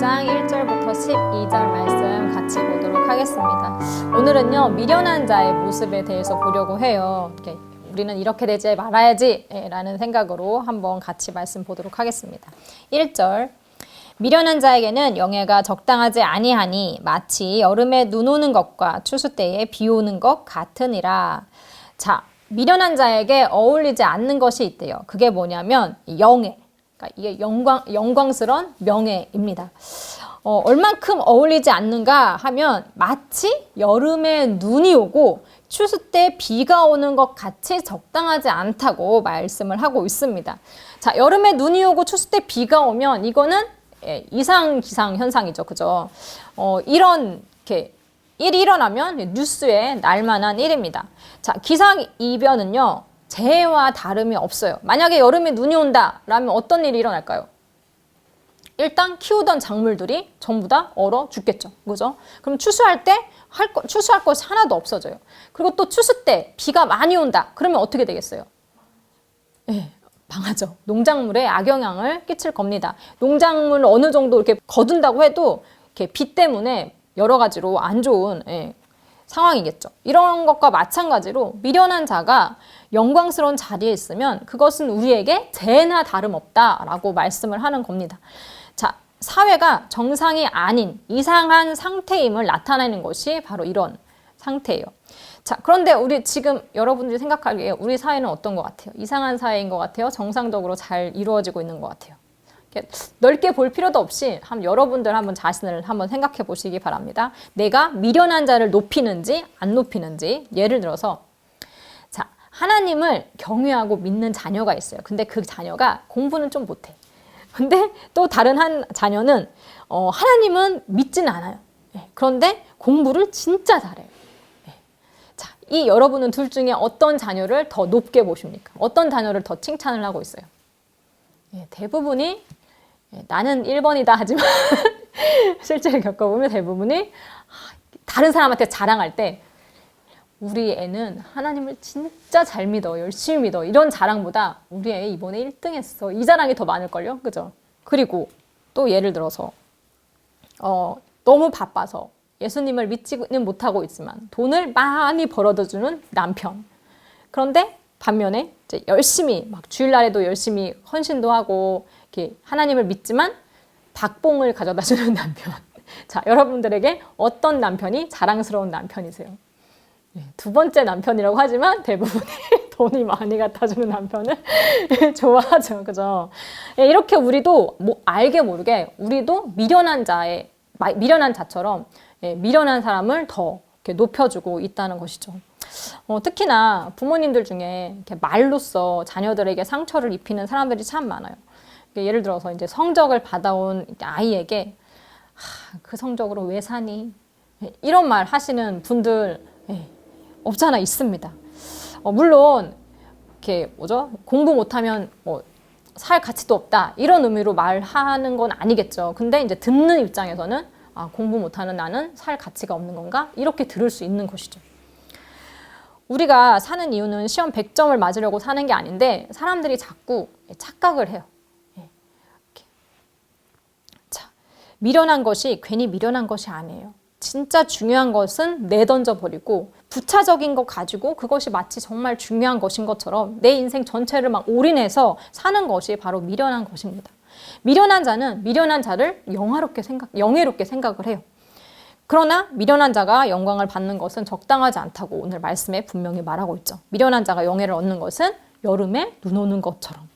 15장 1절부터 12절 말씀 같이 보도록 하겠습니다. 오늘은요, 미련한 자의 모습에 대해서 보려고 해요. 우리는 이렇게 되지 말아야지 라는 생각으로 한번 같이 말씀 보도록 하겠습니다. 1절, 미련한 자에게는 영예가 적당하지 아니하니 마치 여름에 눈 오는 것과 추수 때에 비 오는 것 같으니라. 자, 미련한 자에게 어울리지 않는 것이 있대요. 그게 뭐냐면 영예. 그러니까 이게 영광스러운 명예입니다. 얼만큼 어울리지 않는가 하면 마치 여름에 눈이 오고 추수 때 비가 오는 것 같이 적당하지 않다고 말씀을 하고 있습니다. 자, 여름에 눈이 오고 추수 때 비가 오면 이거는 이상기상 현상이죠. 그죠? 이렇게 일이 일어나면 뉴스에 날만한 일입니다. 자, 기상이변은요, 재해와 다름이 없어요. 만약에 여름에 눈이 온다라면 어떤 일이 일어날까요? 일단 키우던 작물들이 전부 다 얼어 죽겠죠. 그죠? 그럼 추수할 때 추수할 것이 하나도 없어져요. 그리고 또 추수 때 비가 많이 온다. 그러면 어떻게 되겠어요? 망하죠. 농작물에 악영향을 끼칠 겁니다. 농작물을 어느 정도 이렇게 거둔다고 해도 이렇게 비 때문에 여러 가지로 안 좋은 상황이겠죠. 이런 것과 마찬가지로 미련한 자가 영광스러운 자리에 있으면 그것은 우리에게 재해나 다름없다라고 말씀을 하는 겁니다. 자, 사회가 정상이 아닌 이상한 상태임을 나타내는 것이 바로 이런 상태예요. 자, 그런데 우리 지금 여러분들이 생각하기에 우리 사회는 어떤 것 같아요? 이상한 사회인 것 같아요? 정상적으로 잘 이루어지고 있는 것 같아요? 넓게 볼 필요도 없이 여러분들 한번 자신을 한번 생각해 보시기 바랍니다. 내가 미련한 자를 높이는지 안 높이는지. 예를 들어서 자, 하나님을 경외하고 믿는 자녀가 있어요. 근데 그 자녀가 공부는 좀 못해. 근데 또 다른 한 자녀는 하나님은 믿지는 않아요. 그런데 공부를 진짜 잘해요. 자, 이 여러분은 둘 중에 어떤 자녀를 더 높게 보십니까? 어떤 자녀를 더 칭찬을 하고 있어요? 대부분이 나는 1번이다 하지만 실제로 겪어보면 대부분이 다른 사람한테 자랑할 때 우리 애는 하나님을 진짜 잘 믿어, 열심히 믿어, 이런 자랑보다 우리 애 이번에 1등 했어, 이 자랑이 더 많을걸요. 그죠? 그리고 또 예를 들어서 너무 바빠서 예수님을 믿지는 못하고 있지만 돈을 많이 벌어다 주는 남편. 그런데 반면에 이제 열심히 막 주일날에도 열심히 헌신도 하고 이렇게 하나님을 믿지만 박봉을 가져다 주는 남편. 자, 여러분들에게 어떤 남편이 자랑스러운 남편이세요? 두 번째 남편이라고 하지만 대부분이 돈이 많이 갖다 주는 남편을 좋아하죠. 그죠? 이렇게 우리도 알게 모르게 우리도 미련한 자처럼 미련한 사람을 더 이렇게 높여주고 있다는 것이죠. 특히나 부모님들 중에 이렇게 말로써 자녀들에게 상처를 입히는 사람들이 참 많아요. 예를 들어서 이제 성적을 받아온 아이에게 그 성적으로 왜 사니? 이런 말 하시는 분들 없잖아, 있습니다. 물론 이렇게 공부 못하면 살 가치도 없다, 이런 의미로 말하는 건 아니겠죠. 근데 이제 듣는 입장에서는 공부 못하는 나는 살 가치가 없는 건가? 이렇게 들을 수 있는 것이죠. 우리가 사는 이유는 시험 100점을 맞으려고 사는 게 아닌데 사람들이 자꾸 착각을 해요. 자, 미련한 것이 괜히 미련한 것이 아니에요. 진짜 중요한 것은 내던져 버리고 부차적인 것 가지고 그것이 마치 정말 중요한 것인 것처럼 내 인생 전체를 막 올인해서 사는 것이 바로 미련한 것입니다. 미련한 자는 미련한 자를 영예롭게 생각을 해요. 그러나 미련한 자가 영광을 받는 것은 적당하지 않다고 오늘 말씀에 분명히 말하고 있죠. 미련한 자가 영예를 얻는 것은 여름에 눈 오는 것처럼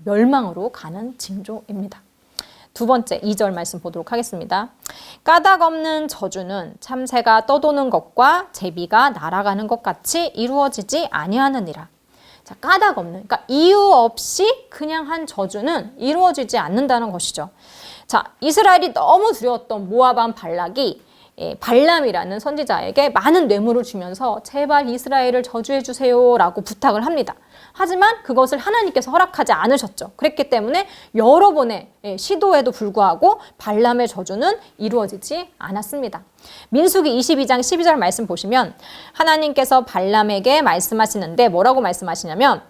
멸망으로 가는 징조입니다. 두 번째 2절 말씀 보도록 하겠습니다. 까닭 없는 저주는 참새가 떠도는 것과 제비가 날아가는 것 같이 이루어지지 아니하느니라. 자, 까닭 없는, 그러니까 이유 없이 그냥 한 저주는 이루어지지 않는다는 것이죠. 자, 이스라엘이 너무 두려웠던 모압 왕 발락이 발람이라는 선지자에게 많은 뇌물을 주면서 제발 이스라엘을 저주해 주세요 라고 부탁을 합니다. 하지만 그것을 하나님께서 허락하지 않으셨죠. 그랬기 때문에 여러 번의 시도에도 불구하고 발람의 저주는 이루어지지 않았습니다. 민수기 22장 12절 말씀 보시면 하나님께서 발람에게 말씀하시는데 뭐라고 말씀하시냐면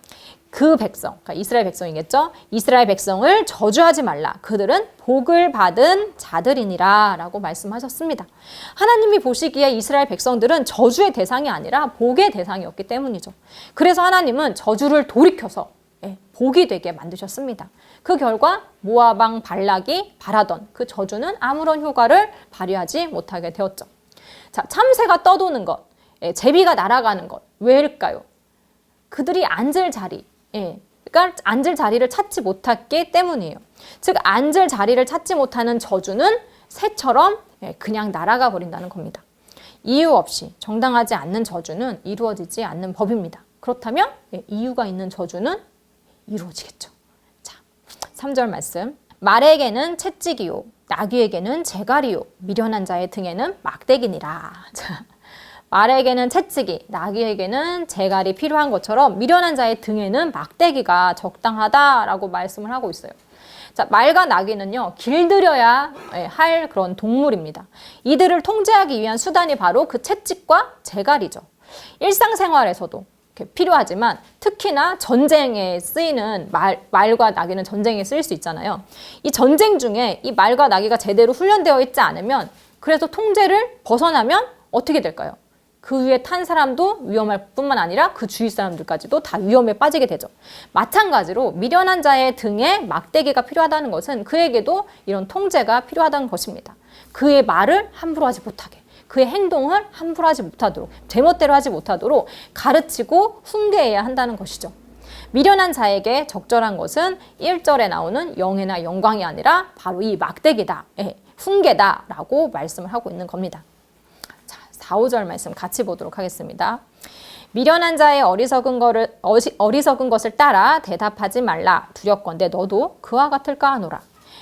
그 백성, 그러니까 이스라엘 백성이겠죠. 이스라엘 백성을 저주하지 말라. 그들은 복을 받은 자들이니라 라고 말씀하셨습니다. 하나님이 보시기에 이스라엘 백성들은 저주의 대상이 아니라 복의 대상이었기 때문이죠. 그래서 하나님은 저주를 돌이켜서 복이 되게 만드셨습니다. 그 결과 모압 왕 발락이 바라던 그 저주는 아무런 효과를 발휘하지 못하게 되었죠. 자, 참새가 떠도는 것, 제비가 날아가는 것, 왜일까요? 그들이 앉을 자리, 그러니까 앉을 자리를 찾지 못했기 때문이에요. 즉 앉을 자리를 찾지 못하는 저주는 새처럼 그냥 날아가 버린다는 겁니다. 이유 없이 정당하지 않는 저주는 이루어지지 않는 법입니다. 그렇다면 이유가 있는 저주는 이루어지겠죠. 자, 3절 말씀. 말에게는 채찍이요, 나귀에게는 재갈이요, 미련한 자의 등에는 막대기니라. 자, 말에게는 채찍이, 나귀에게는 재갈이 필요한 것처럼 미련한 자의 등에는 막대기가 적당하다라고 말씀을 하고 있어요. 자, 말과 나귀는요, 길들여야 할 그런 동물입니다. 이들을 통제하기 위한 수단이 바로 그 채찍과 재갈이죠. 일상생활에서도 필요하지만 특히나 전쟁에 쓰이는 말과 나귀는 전쟁에 쓰일 수 있잖아요. 이 전쟁 중에 이 말과 나귀가 제대로 훈련되어 있지 않으면, 그래서 통제를 벗어나면 어떻게 될까요? 그 위에 탄 사람도 위험할 뿐만 아니라 그 주위 사람들까지도 다 위험에 빠지게 되죠. 마찬가지로 미련한 자의 등에 막대기가 필요하다는 것은 그에게도 이런 통제가 필요하다는 것입니다. 그의 말을 함부로 하지 못하게, 그의 행동을 함부로 하지 못하도록, 제멋대로 하지 못하도록 가르치고 훈계해야 한다는 것이죠. 미련한 자에게 적절한 것은 1절에 나오는 영예나 영광이 아니라 바로 이 막대기다, 훈계다 라고 말씀을 하고 있는 겁니다. 자, 4, 5절 말씀 같이 보도록 하겠습니다. 미련한 자의 어리석은 것을 따라 대답하지 말라. 두렵건대 너도 그와 같을까 하노라.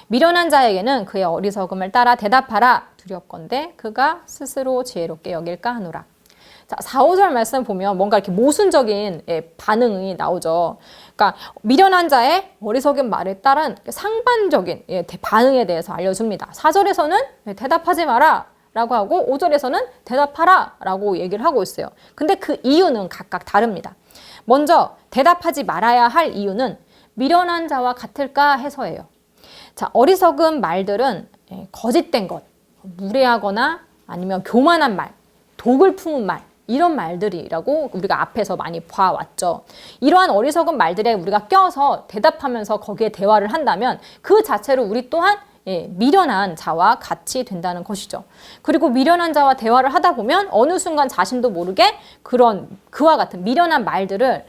미련한 자에게는 그의 어리석음을 따라 대답하라. 두렵건대 그가 스스로 지혜롭게 여길까 하노라. 자, 4, 5절 말씀 보면 뭔가 이렇게 모순적인 반응이 나오죠. 그러니까 미련한 자의 어리석은 말에 따른 상반적인 반응에 대해서 알려줍니다. 4절에서는 대답하지 마라 라고 하고 5절에서는 대답하라 라고 얘기를 하고 있어요. 근데 그 이유는 각각 다릅니다. 먼저 대답하지 말아야 할 이유는 미련한 자와 같을까 해서예요. 자, 어리석은 말들은 거짓된 것, 무례하거나 아니면 교만한 말, 독을 품은 말, 이런 말들이라고 우리가 앞에서 많이 봐왔죠. 이러한 어리석은 말들에 우리가 껴서 대답하면서 거기에 대화를 한다면 그 자체로 우리 또한 미련한 자와 같이 된다는 것이죠. 그리고 미련한 자와 대화를 하다 보면 어느 순간 자신도 모르게 그와 같은 미련한 말들을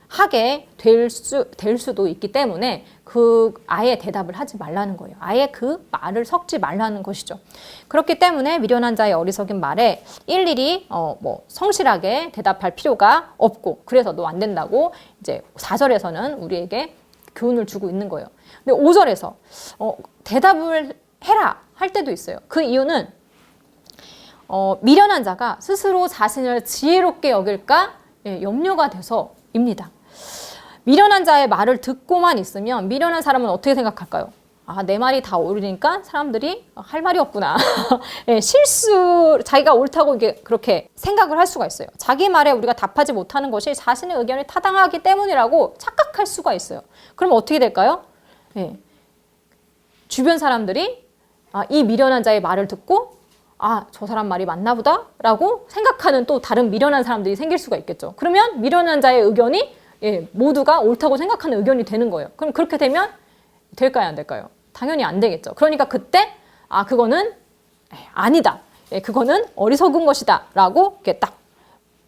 하게 될 수도 있기 때문에 아예 대답을 하지 말라는 거예요. 아예 그 말을 섞지 말라는 것이죠. 그렇기 때문에 미련한 자의 어리석은 말에 일일이 성실하게 대답할 필요가 없고, 그래서 너 안 된다고 이제 4절에서는 우리에게 교훈을 주고 있는 거예요. 근데 5절에서 대답을 해라 할 때도 있어요. 그 이유는 미련한 자가 스스로 자신을 지혜롭게 여길까 염려가 돼서입니다. 미련한 자의 말을 듣고만 있으면 미련한 사람은 어떻게 생각할까요? 아, 내 말이 다 옳으니까 사람들이 할 말이 없구나. 자기가 옳다고 이게 그렇게 생각을 할 수가 있어요. 자기 말에 우리가 답하지 못하는 것이 자신의 의견이 타당하기 때문이라고 착각할 수가 있어요. 그럼 어떻게 될까요? 주변 사람들이 이 미련한 자의 말을 듣고 저 사람 말이 맞나 보다 라고 생각하는 또 다른 미련한 사람들이 생길 수가 있겠죠. 그러면 미련한 자의 의견이 모두가 옳다고 생각하는 의견이 되는 거예요. 그럼 그렇게 되면 될까요, 안 될까요? 당연히 안 되겠죠. 그러니까 그때 그거는 아니다. 그거는 어리석은 것이다 라고 이렇게 딱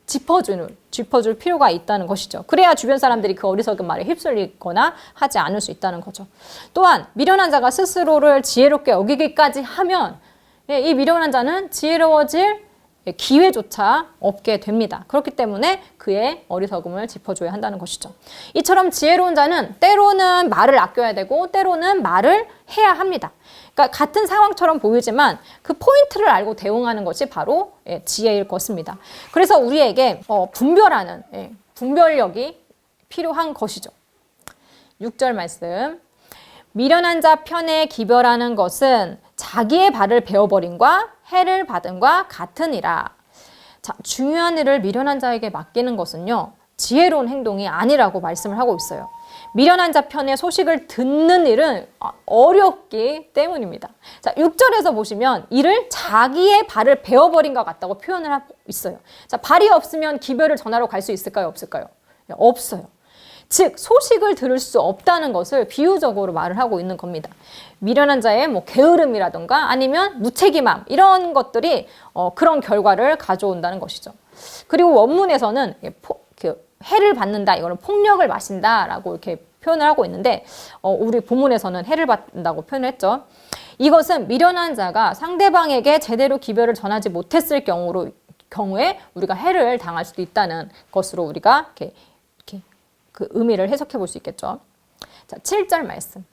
짚어줄 필요가 있다는 것이죠. 그래야 주변 사람들이 그 어리석은 말에 휩쓸리거나 하지 않을 수 있다는 거죠. 또한 미련한 자가 스스로를 지혜롭게 여기기까지 하면 이 미련한 자는 지혜로워질 기회조차 없게 됩니다. 그렇기 때문에 그의 어리석음을 짚어줘야 한다는 것이죠. 이처럼 지혜로운 자는 때로는 말을 아껴야 되고 때로는 말을 해야 합니다. 그러니까 같은 상황처럼 보이지만 그 포인트를 알고 대응하는 것이 바로 지혜일 것입니다. 그래서 우리에게 분별하는 분별력이 필요한 것이죠. 6절 말씀. 미련한 자 편에 기별하는 것은 자기의 발을 베어버림과 해를 받음과 같으니라. 자, 중요한 일을 미련한 자에게 맡기는 것은요, 지혜로운 행동이 아니라고 말씀을 하고 있어요. 미련한 자 편의 소식을 듣는 일은 어렵기 때문입니다. 자, 6절에서 보시면 이를 자기의 발을 베어버린 것 같다고 표현을 하고 있어요. 자, 발이 없으면 기별을 전하러 갈 수 있을까요? 없을까요? 없어요. 즉, 소식을 들을 수 없다는 것을 비유적으로 말을 하고 있는 겁니다. 미련한 자의 게으름이라든가 아니면 무책임함, 이런 것들이 그런 결과를 가져온다는 것이죠. 그리고 원문에서는 해를 받는다, 이거는 폭력을 마신다라고 이렇게 표현을 하고 있는데, 우리 본문에서는 해를 받는다고 표현을 했죠. 이것은 미련한 자가 상대방에게 제대로 기별을 전하지 못했을 경우에 우리가 해를 당할 수도 있다는 것으로 우리가 이렇게 그 의미를 해석해 볼 수 있겠죠. 자, 7절 말씀.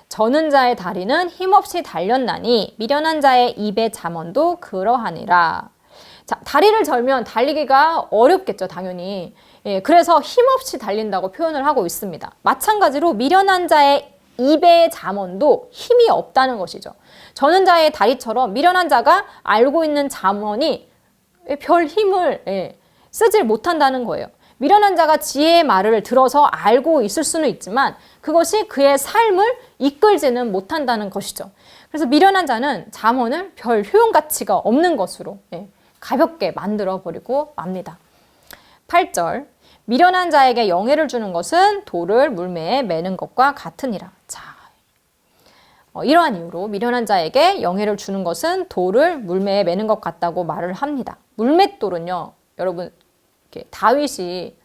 저는 자의 다리는 힘없이 달렸나니 미련한 자의 입의 잠언도 그러하니라. 자, 다리를 절면 달리기가 어렵겠죠, 당연히. 예, 그래서 힘없이 달린다고 표현을 하고 있습니다. 마찬가지로 미련한 자의 입의 잠언도 힘이 없다는 것이죠. 저는 자의 다리처럼 미련한 자가 알고 있는 잠언이 별 힘을 쓰질 못한다는 거예요. 미련한 자가 지혜의 말을 들어서 알고 있을 수는 있지만 그것이 그의 삶을 이끌지는 못한다는 것이죠. 그래서 미련한 자는 잠언을 별 효용 가치가 없는 것으로 가볍게 만들어버리고 맙니다. 8절. 미련한 자에게 영예를 주는 것은 돌을 물매에 매는 것과 같으니라. 자, 이러한 이유로 미련한 자에게 영예를 주는 것은 돌을 물매에 매는 것 같다고 말을 합니다. 물맷돌은요, 여러분, 다윗이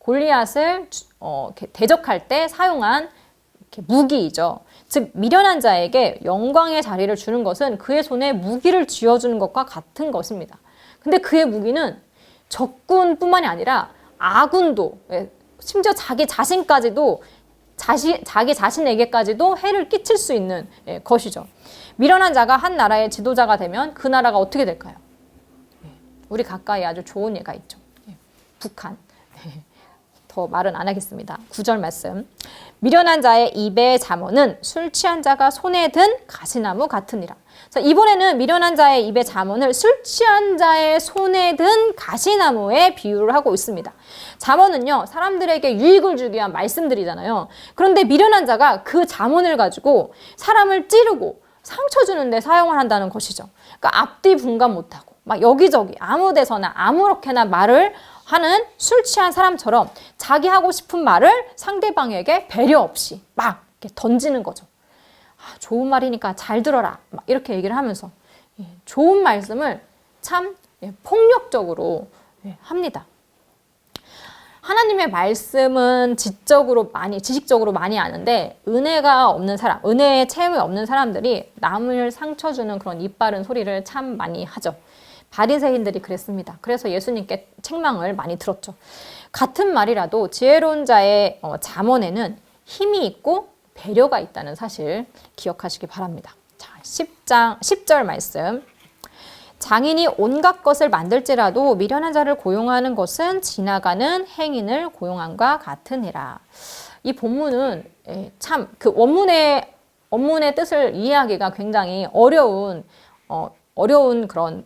골리앗을 대적할 때 사용한 무기이죠. 즉, 미련한 자에게 영광의 자리를 주는 것은 그의 손에 무기를 쥐어주는 것과 같은 것입니다. 근데 그의 무기는 적군뿐만이 아니라 아군도, 심지어 자기 자신까지도, 자기 자신에게까지도 해를 끼칠 수 있는 것이죠. 미련한 자가 한 나라의 지도자가 되면 그 나라가 어떻게 될까요? 우리 가까이 아주 좋은 예가 있죠. 북한. 더 말은 안 하겠습니다. 9절 말씀. 미련한 자의 입의 잠언은 술 취한 자가 손에 든 가시나무 같으니라. 자, 이번에는 미련한 자의 입의 잠언을 술 취한 자의 손에 든 가시나무에 비유를 하고 있습니다. 잠언은요, 사람들에게 유익을 주기 위한 말씀들이잖아요. 그런데 미련한 자가 그 잠언을 가지고 사람을 찌르고 상처 주는데 사용을 한다는 것이죠. 그러니까 앞뒤 분간 못하고 막 여기저기 아무 데서나 아무렇게나 말을 하는 술 취한 사람처럼 자기 하고 싶은 말을 상대방에게 배려 없이 막 이렇게 던지는 거죠. 아, 좋은 말이니까 잘 들어라. 막 이렇게 얘기를 하면서 좋은 말씀을 참 폭력적으로 합니다. 하나님의 말씀은 지식적으로 많이 아는데 은혜가 없는 사람, 은혜의 체험이 없는 사람들이 남을 상처 주는 그런 입바른 소리를 참 많이 하죠. 바리새인들이 그랬습니다. 그래서 예수님께 책망을 많이 들었죠. 같은 말이라도 지혜로운 자의 잠언에는 힘이 있고 배려가 있다는 사실 기억하시기 바랍니다. 자, 10절 말씀. 장인이 온갖 것을 만들지라도 미련한 자를 고용하는 것은 지나가는 행인을 고용함과 같으니라. 이 본문은 참 그 원문의 뜻을 이해하기가 굉장히 어려운 그런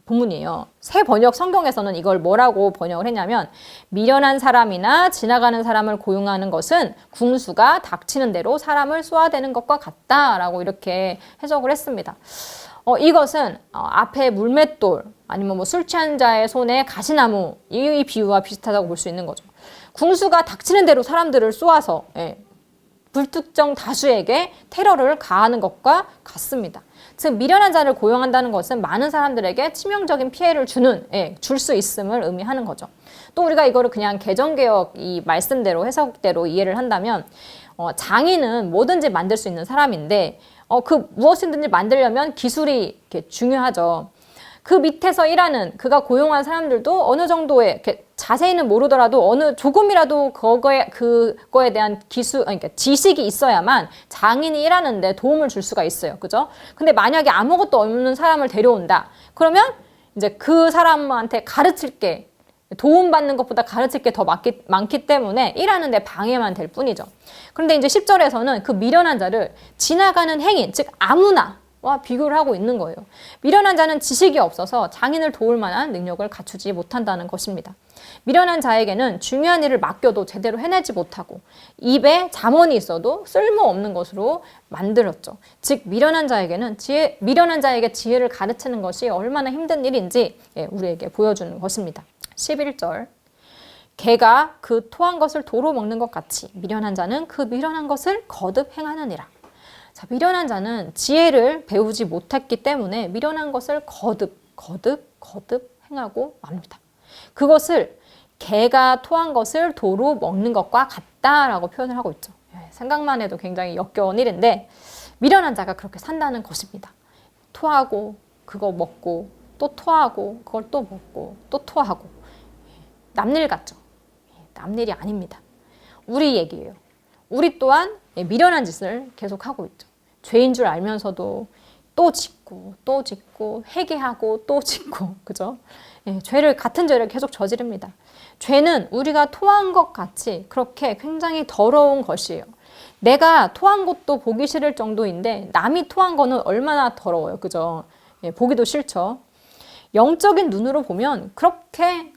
본문이에요. 새 번역 성경에서는 이걸 뭐라고 번역을 했냐면 미련한 사람이나 지나가는 사람을 고용하는 것은 궁수가 닥치는 대로 사람을 쏘아대는 것과 같다라고 이렇게 해석을 했습니다. 이것은 앞에 물맷돌 아니면 술 취한 자의 손에 가시나무 이 비유와 비슷하다고 볼 수 있는 거죠. 궁수가 닥치는 대로 사람들을 쏘아서 불특정 다수에게 테러를 가하는 것과 같습니다. 즉 미련한 자를 고용한다는 것은 많은 사람들에게 치명적인 피해를 줄 수 있음을 의미하는 거죠. 또 우리가 이거를 그냥 개정개혁 이 말씀대로 해석대로 이해를 한다면 장인은 뭐든지 만들 수 있는 사람인데 그 무엇이든지 만들려면 기술이 이렇게 중요하죠. 그 밑에서 일하는 그가 고용한 사람들도 어느 정도의 이렇게 자세히는 모르더라도 어느 조금이라도 그거에 대한 그러니까 지식이 있어야만 장인이 일하는데 도움을 줄 수가 있어요. 그죠? 근데 만약에 아무것도 없는 사람을 데려온다. 그러면 이제 그 사람한테 가르칠 게 도움받는 것보다 가르칠 게 더 많기 때문에 일하는 데 방해만 될 뿐이죠. 그런데 이제 10절에서는 그 미련한 자를 지나가는 행인, 즉 아무나 와 비교를 하고 있는 거예요. 미련한 자는 지식이 없어서 장인을 도울 만한 능력을 갖추지 못한다는 것입니다. 미련한 자에게는 중요한 일을 맡겨도 제대로 해내지 못하고 입에 잠언이 있어도 쓸모없는 것으로 만들었죠. 즉 미련한 자에게 지혜를 가르치는 것이 얼마나 힘든 일인지 우리에게 보여주는 것입니다. 11절 개가 그 토한 것을 도로 먹는 것 같이 미련한 자는 그 미련한 것을 거듭 행하느니라. 자, 미련한 자는 지혜를 배우지 못했기 때문에 미련한 것을 거듭 행하고 맙니다. 그것을 개가 토한 것을 도로 먹는 것과 같다라고 표현을 하고 있죠. 생각만 해도 굉장히 역겨운 일인데 미련한 자가 그렇게 산다는 것입니다. 토하고 그거 먹고 또 토하고 그걸 또 먹고 또 토하고 남일 같죠. 남일이 아닙니다. 우리 얘기예요. 우리 또한 미련한 짓을 계속하고 있죠. 죄인 줄 알면서도 또 짓고 또 짓고 회개하고 또 짓고 그죠? 같은 죄를 계속 저지릅니다. 죄는 우리가 토한 것 같이 그렇게 굉장히 더러운 것이에요. 내가 토한 것도 보기 싫을 정도인데 남이 토한 거는 얼마나 더러워요. 그죠? 보기도 싫죠. 영적인 눈으로 보면 그렇게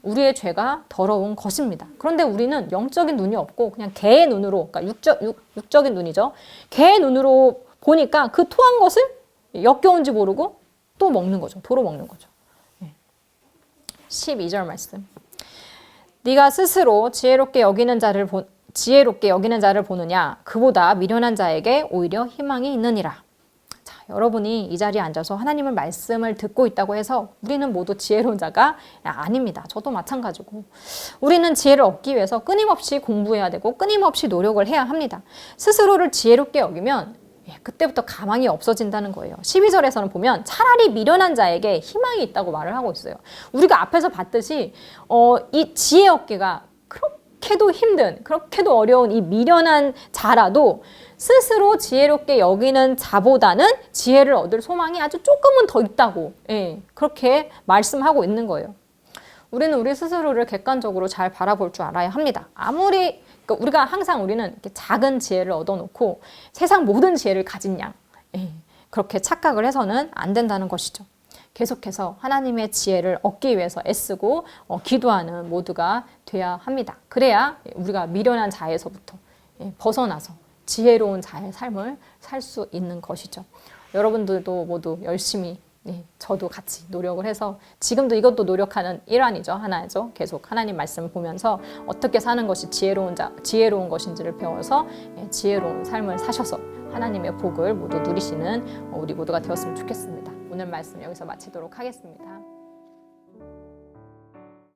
우리의 죄가 더러운 것입니다. 그런데 우리는 영적인 눈이 없고 그냥 개의 눈으로, 그러니까 육적인 눈이죠. 개의 눈으로 보니까 그 토한 것을 역겨운지 모르고 또 먹는 거죠. 도로 먹는 거죠. 12절 말씀. 네가 스스로 지혜롭게 여기는 자를 보느냐? 그보다 미련한 자에게 오히려 희망이 있느니라. 여러분이 이 자리에 앉아서 하나님의 말씀을 듣고 있다고 해서 우리는 모두 지혜로운 자가 아닙니다. 저도 마찬가지고. 우리는 지혜를 얻기 위해서 끊임없이 공부해야 되고 끊임없이 노력을 해야 합니다. 스스로를 지혜롭게 여기면 그때부터 가망이 없어진다는 거예요. 12절에서는 보면 차라리 미련한 자에게 희망이 있다고 말을 하고 있어요. 우리가 앞에서 봤듯이 이 지혜 얻기가 그렇게도 힘든, 그렇게도 어려운 이 미련한 자라도 스스로 지혜롭게 여기는 자보다는 지혜를 얻을 소망이 아주 조금은 더 있다고 그렇게 말씀하고 있는 거예요. 우리는 우리 스스로를 객관적으로 잘 바라볼 줄 알아야 합니다. 그러니까 우리는 이렇게 작은 지혜를 얻어놓고 세상 모든 지혜를 가진 양 그렇게 착각을 해서는 안 된다는 것이죠. 계속해서 하나님의 지혜를 얻기 위해서 애쓰고 기도하는 모두가 돼야 합니다. 그래야 우리가 미련한 자에서부터 벗어나서 지혜로운 자의 삶을 살 수 있는 것이죠. 여러분들도 모두 열심히 저도 같이 노력을 해서 지금도 이것도 노력하는 일환이죠. 하나죠. 계속 하나님 말씀을 보면서 어떻게 사는 것이 지혜로운 것인지를 배워서 지혜로운 삶을 사셔서 하나님의 복을 모두 누리시는 우리 모두가 되었으면 좋겠습니다. 오늘 말씀 여기서 마치도록 하겠습니다.